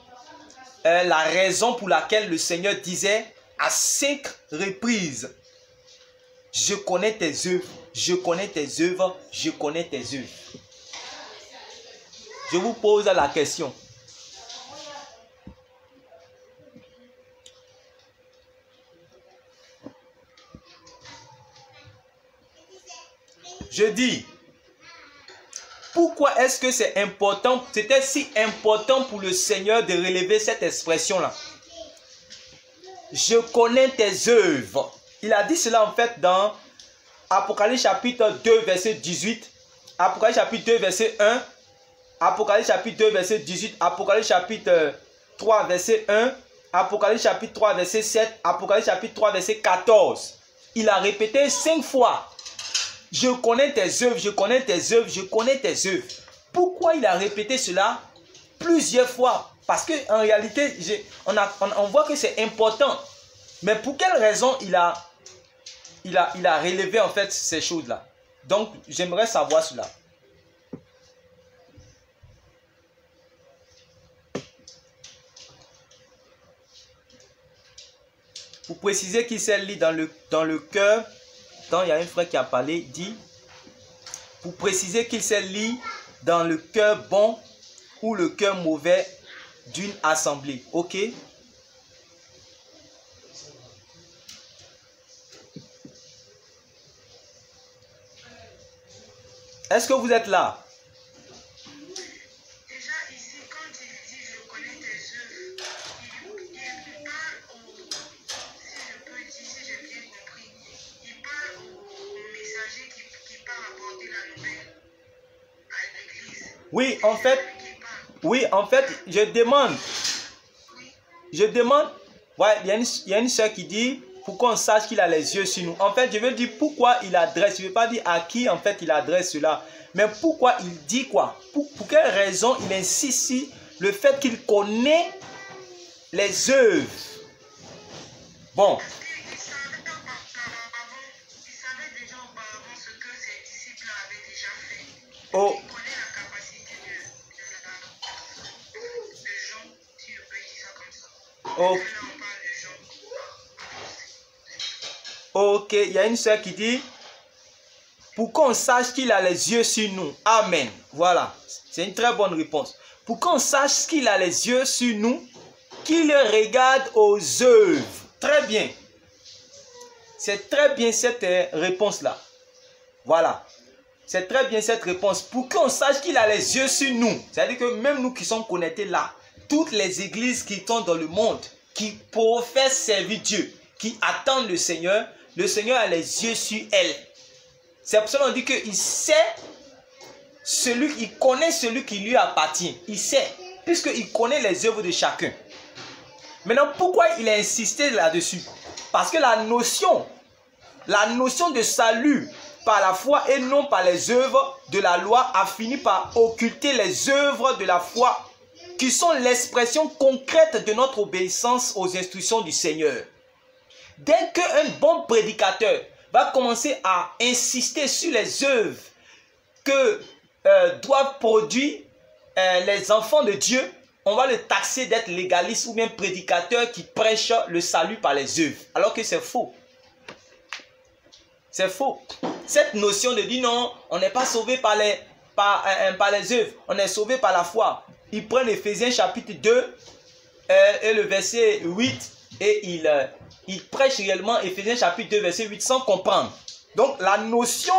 A: la raison pour laquelle le Seigneur disait à 5 reprises, je connais tes œuvres, je connais tes œuvres, je connais tes œuvres. Je vous pose la question. Je dis, pourquoi est-ce que c'est important, c'était si important pour le Seigneur de relever cette expression-là? Je connais tes œuvres. Il a dit cela en fait dans Apocalypse chapitre 2 verset 18, Apocalypse chapitre 2 verset 1, Apocalypse chapitre 2 verset 18, Apocalypse chapitre 3 verset 1, Apocalypse chapitre 3 verset 7, Apocalypse chapitre 3 verset 14. Il a répété 5 fois. Je connais tes œuvres, je connais tes œuvres, je connais tes œuvres. Pourquoi il a répété cela plusieurs fois? Parce qu'en réalité, on voit que c'est important. Mais pour quelle raison il a relevé en fait ces choses-là? Donc, j'aimerais savoir cela. Pour préciser qui s'est lit dans le cœur, il y a un frère qui a parlé, dit, pour préciser qu'il s'est lit dans le cœur bon ou le cœur mauvais d'une assemblée. Ok? Est-ce que vous êtes là?
B: Déjà ici, quand il dit je connais tes œuvres, il parle si je peux dire, si j'ai bien compris, il parle au messager qui part apporter la nouvelle à l'église.
A: Oui, en fait, je demande, ouais, il y a une soeur qui dit, pour qu'on sache qu'il a les yeux sur nous. En fait, je veux dire pourquoi il adresse, je ne veux pas dire à qui en fait il adresse cela, mais pourquoi il dit quoi? Pour quelle raison il insiste sur le fait qu'il connaît les œuvres? Bon.
B: Il savait déjà auparavant ce que ses disciples avaient déjà fait.
A: Oh.
B: Il connaît la capacité de Jean, si je peux dire ça comme ça.
A: Oh.
B: Là, on parle de Jean.
A: Ok, il y a une soeur qui dit, pour qu'on sache qu'il a les yeux sur nous. Amen. Voilà, c'est une très bonne réponse. Pour qu'on sache qu'il a les yeux sur nous, qu'il regarde aux œuvres. Très bien. C'est très bien cette réponse-là. Voilà. C'est très bien cette réponse. Pour qu'on sache qu'il a les yeux sur nous. C'est-à-dire que même nous qui sommes connectés là, toutes les églises qui sont dans le monde, qui professent servir Dieu, qui attendent le Seigneur a les yeux sur elles. C'est pour ça qu'on dit qu'il sait il connaît celui qui lui appartient. Il sait, puisqu'il connaît les œuvres de chacun. Maintenant, pourquoi il a insisté là-dessus? Parce que la notion de salut par la foi et non par les œuvres de la loi a fini par occulter les œuvres de la foi qui sont l'expression concrète de notre obéissance aux instructions du Seigneur. Dès qu'un bon prédicateur va commencer à insister sur les œuvres que doivent produire les enfants de Dieu, on va le taxer d'être légaliste ou bien prédicateur qui prêche le salut par les œuvres. Alors que c'est faux. C'est faux. Cette notion de dire non, on n'est pas sauvé par les œuvres, on est sauvé par la foi. Ils prennent Éphésiens chapitre 2 et le verset 8 et ils prêchent réellement Éphésiens chapitre 2 verset 8 sans comprendre. Donc la notion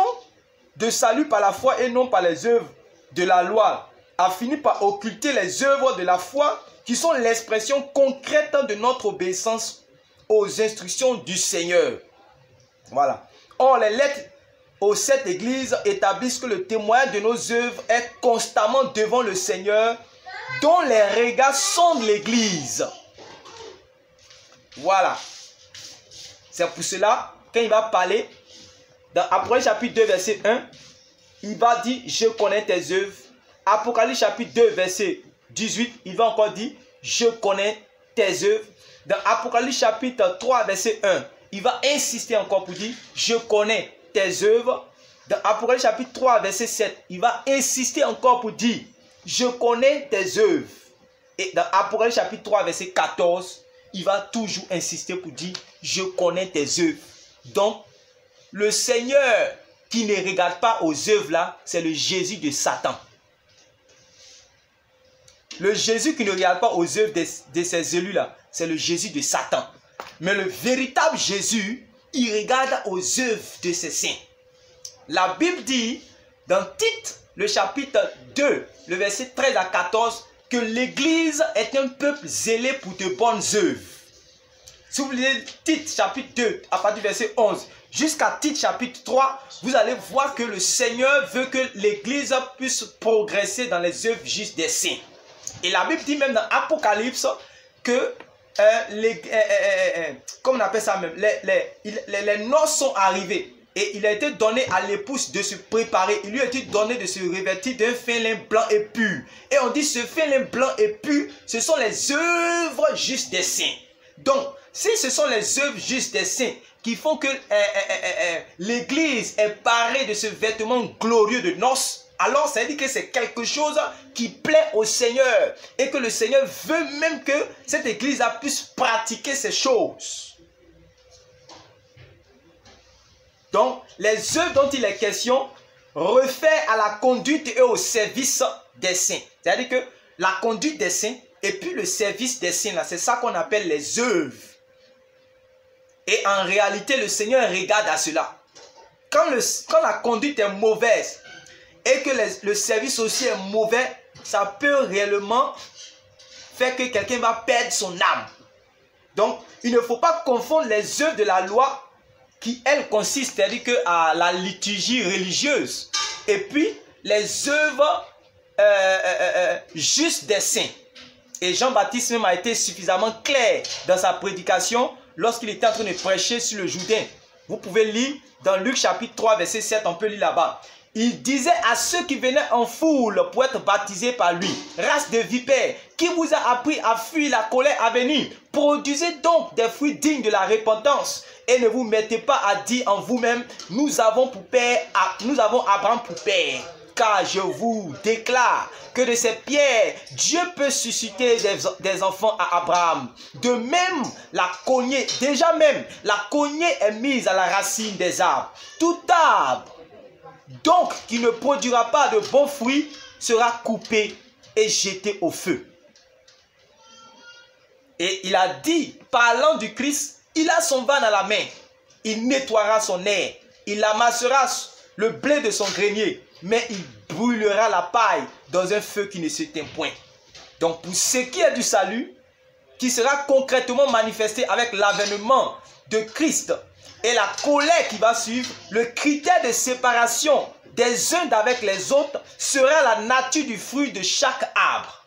A: de salut par la foi et non par les œuvres de la loi a fini par occulter les œuvres de la foi qui sont l'expression concrète de notre obéissance aux instructions du Seigneur. Voilà. Or, les lettres aux 7 églises établissent que le témoignage de nos œuvres est constamment devant le Seigneur, dont les regards sondent l'église. Voilà. C'est pour cela, quand il va parler, dans Apocalypse chapitre 2, verset 1, il va dire, je connais tes œuvres. Apocalypse chapitre 2, verset 18, il va encore dire, je connais tes œuvres. Dans Apocalypse chapitre 3, verset 1, il va insister encore pour dire, je connais tes œuvres. Dans Apocalypse chapitre 3, verset 7, il va insister encore pour dire, je connais tes œuvres. Et dans Apocalypse chapitre 3, verset 14, il va toujours insister pour dire, je connais tes œuvres. Donc, le Seigneur qui ne regarde pas aux œuvres là, c'est le Jésus de Satan. Le Jésus qui ne regarde pas aux œuvres de ces élus là, c'est le Jésus de Satan. Mais le véritable Jésus, il regarde aux œuvres de ses saints. La Bible dit, dans Tite, le chapitre 2, le verset 13 à 14, que l'Église est un peuple zélé pour de bonnes œuvres. Si vous lisez Tite, chapitre 2, à partir du verset 11, jusqu'à Tite, chapitre 3, vous allez voir que le Seigneur veut que l'Église puisse progresser dans les œuvres justes des saints. Et la Bible dit même dans Apocalypse que comment on appelle ça même, les noces sont arrivées et il a été donné à l'épouse de se préparer. Il lui a été donné de se revêtir d'un fin lin blanc et pur. Et on dit ce fin lin blanc et pur, ce sont les œuvres justes des saints. Donc, si ce sont les œuvres justes des saints qui font que l'Église est parée de ce vêtement glorieux de noces, alors ça veut dire que c'est quelque chose qui plaît au Seigneur et que le Seigneur veut même que cette église puisse pratiquer ces choses. Donc, les œuvres dont il est question réfèrent à la conduite et au service des saints. C'est-à-dire que la conduite des saints et puis le service des saints, c'est ça qu'on appelle les œuvres. Et en réalité, le Seigneur regarde à cela. Quand la conduite est mauvaise, et que le service aussi est mauvais, ça peut réellement faire que quelqu'un va perdre son âme. Donc, il ne faut pas confondre les œuvres de la loi qui, elles, consistent, c'est-à-dire à la liturgie religieuse, et puis les œuvres justes des saints. Et Jean-Baptiste même a été suffisamment clair dans sa prédication lorsqu'il était en train de prêcher sur le Jourdain. Vous pouvez lire dans Luc chapitre 3, verset 7, on peut lire là-bas. Il disait à ceux qui venaient en foule pour être baptisés par lui, race de vipères, qui vous a appris à fuir la colère à venir, produisez donc des fruits dignes de la repentance et ne vous mettez pas à dire en vous-même, nous avons Abraham pour père. Car je vous déclare que de ces pierres, Dieu peut susciter des enfants à Abraham. De même, la cognée est mise à la racine des arbres. Tout arbre donc qui ne produira pas de bons fruits sera coupé et jeté au feu. Et il a dit, parlant du Christ, il a son vin dans la main, il nettoiera son air, il amassera le blé de son grenier, mais il brûlera la paille dans un feu qui ne s'éteint point. Donc pour ce qui est du salut, qui sera concrètement manifesté avec l'avènement de Christ et la colère qui va suivre, le critère de séparation des uns d'avec les autres sera la nature du fruit de chaque arbre.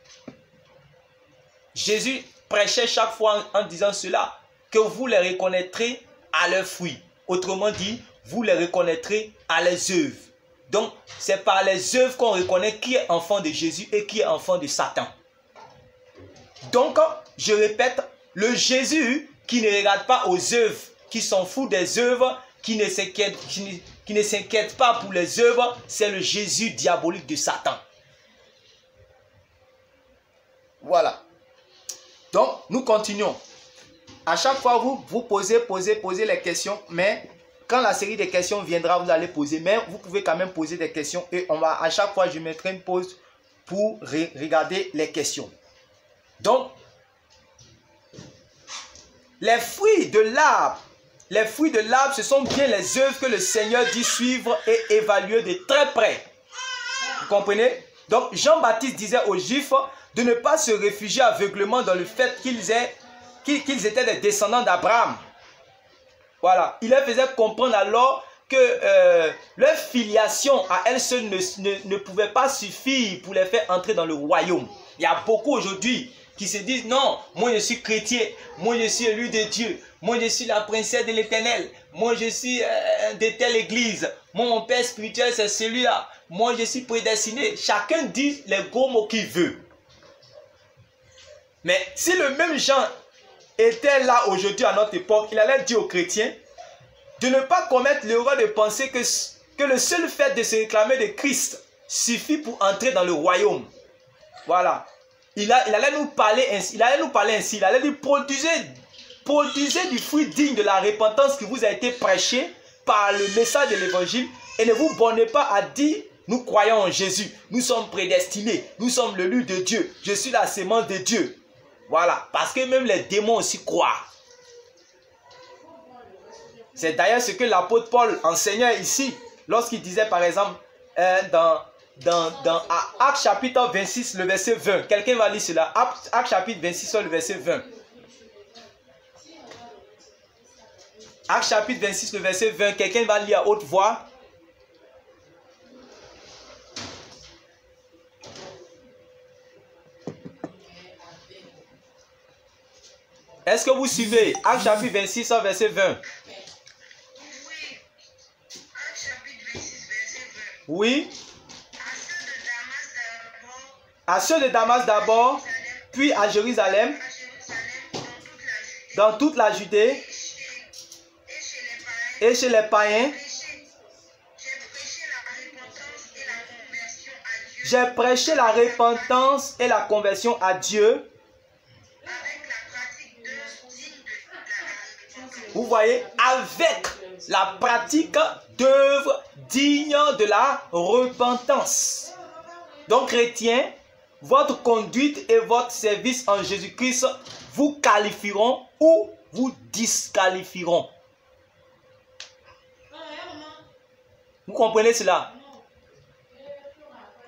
A: Jésus prêchait chaque fois en disant cela, que vous les reconnaîtrez à leurs fruits. Autrement dit, vous les reconnaîtrez à les œuvres. Donc, c'est par les œuvres qu'on reconnaît qui est enfant de Jésus et qui est enfant de Satan. Donc, je répète, le Jésus qui ne regarde pas aux œuvres, qui s'en fout des œuvres, qui ne s'inquiète pas pour les œuvres, c'est le Jésus diabolique de Satan. Voilà. Donc, nous continuons. À chaque fois, vous posez les questions, mais quand la série des questions viendra, vous allez poser. Mais vous pouvez quand même poser des questions et à chaque fois, je mettrai une pause pour regarder les questions. Donc, les fruits de l'arbre, ce sont bien les œuvres que le Seigneur dit suivre et évaluer de très près. Vous comprenez? Donc, Jean-Baptiste disait aux Juifs de ne pas se réfugier aveuglément dans le fait qu'ils étaient des descendants d'Abraham. Voilà. Il leur faisait comprendre alors que leur filiation à elle seule ne pouvait pas suffire pour les faire entrer dans le royaume. Il y a beaucoup aujourd'hui qui se disent non, moi je suis chrétien, moi je suis élu de Dieu, moi je suis la princesse de l'Éternel, moi je suis de telle église, moi mon père spirituel c'est celui-là, moi je suis prédestiné. Chacun dit les gros mots qu'il veut. Mais si le même Jean était là aujourd'hui à notre époque, il allait dire aux chrétiens de ne pas commettre l'erreur de penser que le seul fait de se réclamer de Christ suffit pour entrer dans le royaume. Voilà. Il allait nous parler ainsi. Il allait dire produisez du fruit digne de la repentance qui vous a été prêché par le message de l'évangile et ne vous bornez pas à dire nous croyons en Jésus, nous sommes prédestinés, nous sommes le lut de Dieu, je suis la sémence de Dieu. Voilà, parce que même les démons aussi croient. C'est d'ailleurs ce que l'apôtre Paul enseignait ici, lorsqu'il disait par exemple dans Actes chapitre 26, le verset 20. Quelqu'un va lire cela. Actes chapitre 26, le verset 20. Actes chapitre 26, le verset 20. Quelqu'un va lire à haute voix. Est-ce que vous suivez? Actes chapitre 26, verset 20. Oui. À ceux de Damas d'abord, puis à Jérusalem, dans toute la Judée, et chez les païens, j'ai prêché la repentance et la conversion à Dieu. Vous voyez, avec la pratique d'œuvres dignes de la repentance. Donc, chrétiens, votre conduite et votre service en Jésus-Christ vous qualifieront ou vous disqualifieront. Vous comprenez cela?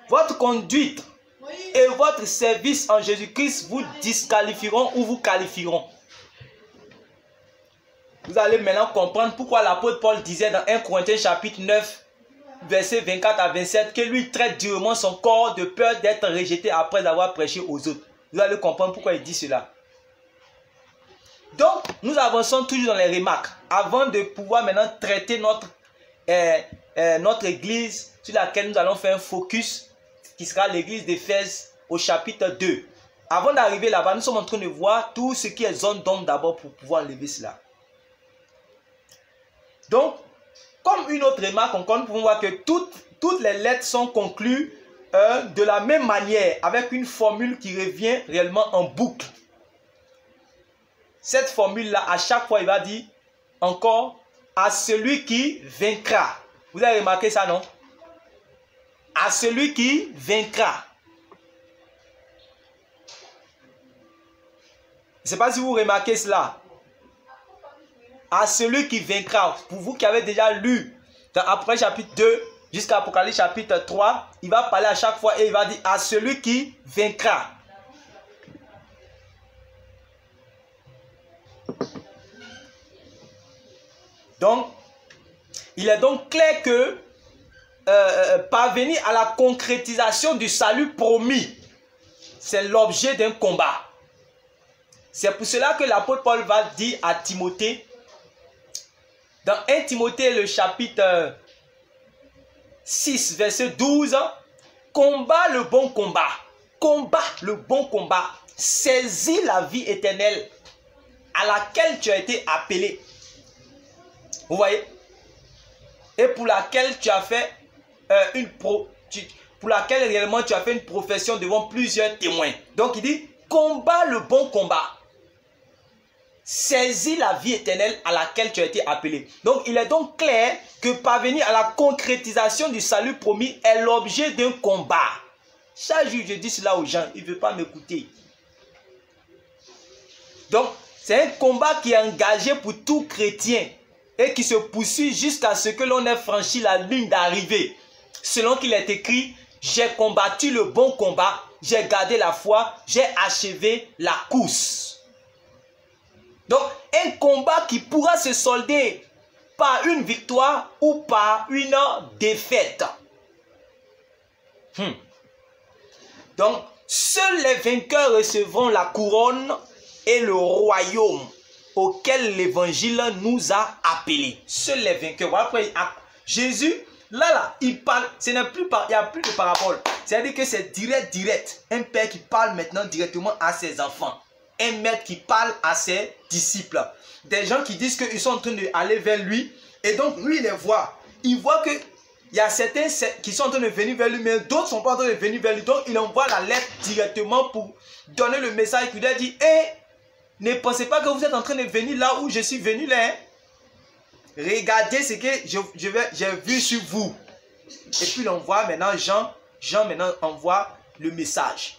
A: Votre conduite et votre service en Jésus-Christ vous disqualifieront ou vous qualifieront. Vous allez maintenant comprendre pourquoi l'apôtre Paul disait dans 1 Corinthiens chapitre 9, verset 24 à 27, que lui traite durement son corps de peur d'être rejeté après avoir prêché aux autres. Vous allez comprendre pourquoi il dit cela. Donc, nous avançons toujours dans les remarques. Avant de pouvoir maintenant traiter notre église sur laquelle nous allons faire un focus, qui sera l'église d'Éphèse au chapitre 2. Avant d'arriver là-bas, nous sommes en train de voir tout ce qui est zone d'ombre d'abord pour pouvoir enlever cela. Donc, comme une autre remarque, nous pouvons voir que toutes les lettres sont conclues de la même manière, avec une formule qui revient réellement en boucle. Cette formule-là, à chaque fois, il va dire encore à celui qui vaincra. Vous avez remarqué ça, non? À celui qui vaincra. Je ne sais pas si vous remarquez cela. À celui qui vaincra. Pour vous qui avez déjà lu dans Apocalypse chapitre 2 jusqu'à Apocalypse chapitre 3, il va parler à chaque fois et il va dire à celui qui vaincra. Donc, il est donc clair que parvenir à la concrétisation du salut promis, c'est l'objet d'un combat. C'est pour cela que l'apôtre Paul va dire à Timothée, dans 1 Timothée, le chapitre 6, verset 12, combat le bon combat, combat le bon combat, saisis la vie éternelle à laquelle tu as été appelé. Vous voyez? Et pour laquelle tu as fait pour laquelle réellement tu as fait une profession devant plusieurs témoins. Donc il dit, combat le bon combat. Saisis la vie éternelle à laquelle tu as été appelé. Donc, il est donc clair que parvenir à la concrétisation du salut promis est l'objet d'un combat. Chaque jour, je dis cela aux gens, ils ne veulent pas m'écouter. Donc, c'est un combat qui est engagé pour tout chrétien et qui se poursuit jusqu'à ce que l'on ait franchi la ligne d'arrivée. Selon qu'il est écrit, j'ai combattu le bon combat, j'ai gardé la foi, j'ai achevé la course. Donc, un combat qui pourra se solder par une victoire ou par une défaite. Donc, seuls les vainqueurs recevront la couronne et le royaume auquel l'évangile nous a appelés. Seuls les vainqueurs. Voilà pourquoi Jésus, là, il parle, il n'y a plus de parabole. C'est-à-dire que c'est direct. Un père qui parle maintenant directement à ses enfants. Un maître qui parle à ses disciples. Des gens qui disent qu'ils sont en train d'aller vers lui. Et donc, lui, il les voit. Il voit qu'il y a certains qui sont en train de venir vers lui, mais d'autres ne sont pas en train de venir vers lui. Donc, il envoie la lettre directement pour donner le message qui lui a dit, ne pensez pas que vous êtes en train de venir là où je suis venu là. Regardez ce que j'ai vu sur vous. Et puis, il envoie maintenant Jean maintenant envoie le message.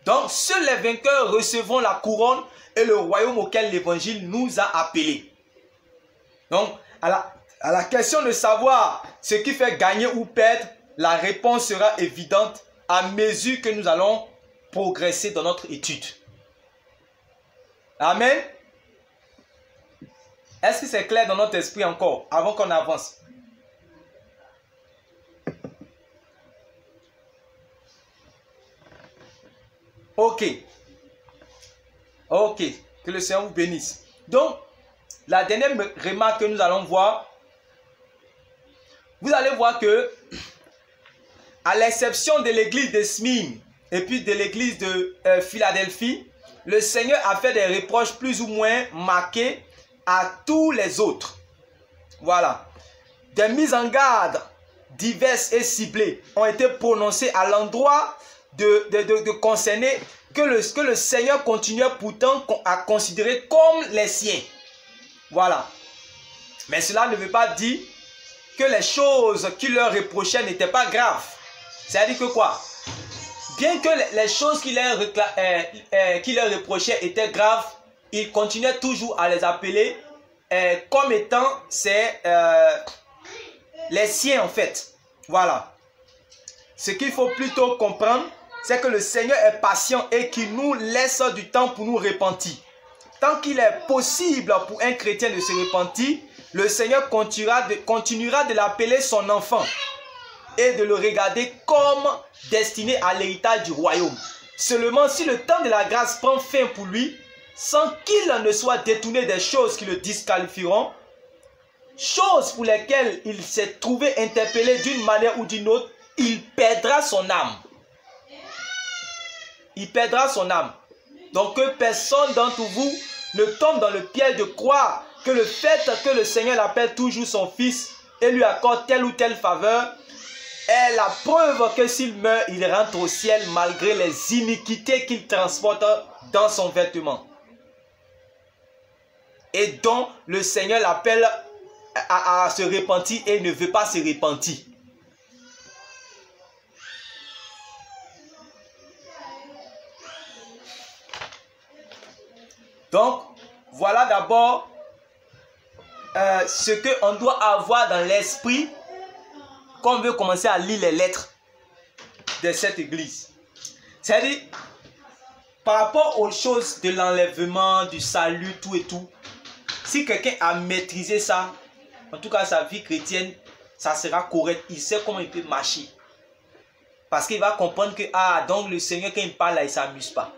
A: Donc, seuls les vainqueurs recevront la couronne et le royaume auquel l'évangile nous a appelés. Donc, à la question de savoir ce qui fait gagner ou perdre, la réponse sera évidente à mesure que nous allons progresser dans notre étude. Amen. Est-ce que c'est clair dans notre esprit encore, avant qu'on avance? Ok. Que le Seigneur vous bénisse. Donc, la dernière remarque que nous allons voir, vous allez voir que, à l'exception de l'église de Smyrne et puis de l'église de Philadelphie, le Seigneur a fait des reproches plus ou moins marqués à tous les autres. Voilà. Des mises en garde diverses et ciblées ont été prononcées à l'endroit de concerner que le Seigneur continuait pourtant à considérer comme les siens. Voilà. Mais cela ne veut pas dire que les choses qu'il leur reprochait n'étaient pas graves. C'est-à-dire que quoi? Bien que les choses qu'il leur reprochait étaient graves, il continuait toujours à les appeler comme étant les siens en fait. Voilà. Ce qu'il faut plutôt comprendre, c'est que le Seigneur est patient et qu'il nous laisse du temps pour nous repentir. Tant qu'il est possible pour un chrétien de se repentir, le Seigneur continuera de l'appeler son enfant et de le regarder comme destiné à l'héritage du royaume. Seulement si le temps de la grâce prend fin pour lui, sans qu'il ne soit détourné des choses qui le disqualifieront, choses pour lesquelles il s'est trouvé interpellé d'une manière ou d'une autre, il perdra son âme. Il perdra son âme. Donc que personne d'entre vous ne tombe dans le piège de croire que le fait que le Seigneur l'appelle toujours son fils et lui accorde telle ou telle faveur est la preuve que s'il meurt, il rentre au ciel malgré les iniquités qu'il transporte dans son vêtement. Et dont le Seigneur l'appelle à se repentir et ne veut pas se repentir. Donc, voilà d'abord ce qu'on doit avoir dans l'esprit quand on veut commencer à lire les lettres de cette église. C'est-à-dire, par rapport aux choses de l'enlèvement, du salut, tout et tout, si quelqu'un a maîtrisé ça, en tout cas sa vie chrétienne, ça sera correct. Il sait comment il peut marcher. Parce qu'il va comprendre que, donc le Seigneur, quand il parle là, il ne s'amuse pas.